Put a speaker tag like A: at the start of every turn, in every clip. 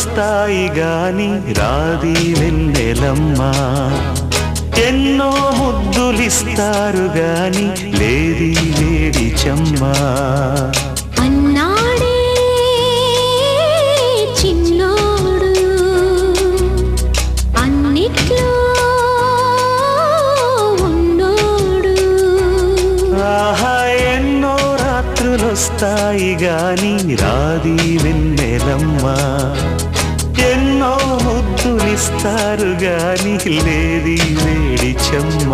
A: రాత్రులొస్తాయి గాని రాది వెన్నెలమ్మ ఎన్నో ముద్దులిస్తారు గాని లేది వేడి చెమ్మ
B: అన్నాడే చిన్నోడు అన్నిట్లో ఉన్నోడు
A: ఆహా ఎన్నో రాత్రులొస్తాయి గాని రాది వెన్నెలమ్మ ఎన్నో ముద్దులిస్తారు గాని లేది వేడి చెమ్మ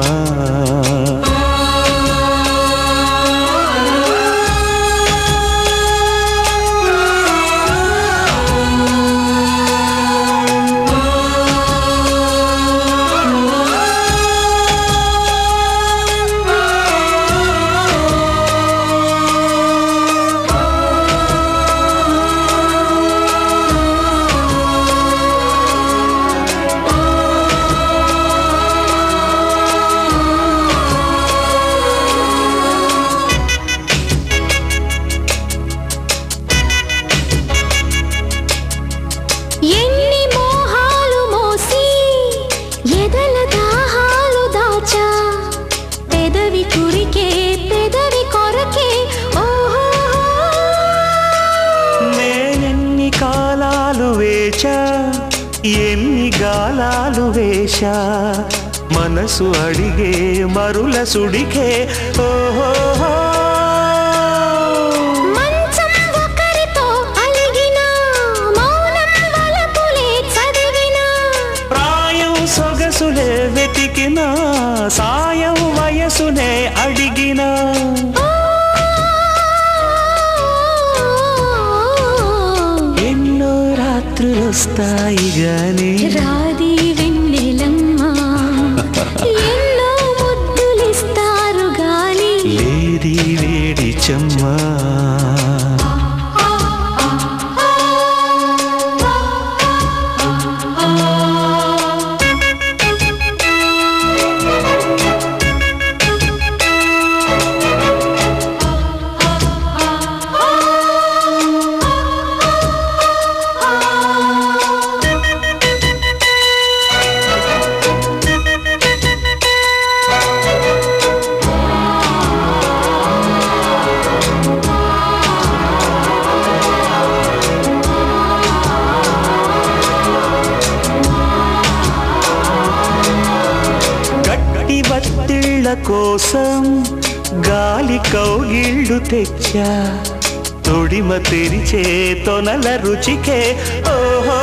B: ఎన్ని మోహాలు మోసి ఎదల దాహాలు దాచా పెదవి కురికే పెదవి కొరకే ఓహో
A: నేనెన్ని కాలాలు వేచా ఎన్ని గాలాలు వేశా మనసు అడిగే మరుల సుడికే ఓహో
B: మంచం ఒకరితో అలిగినా మౌనం వలపులే చదివినా
A: ప్రాయం సొగసులే వెతికినా సాయం వయసునే అడిగినా ఎన్నో రాత్రులొస్తాయి గాని
B: రాది వెన్నెలమ్మ ఎన్నో ముద్దులిస్తారు గాని
A: లేది వేడి చెమ్మ గట్టి బత్తిళ్ళ కోసం గాలి కౌగిళ్ళు తెచ్చా తొడిమ తెరిచే తొనల రుచికే ఓహో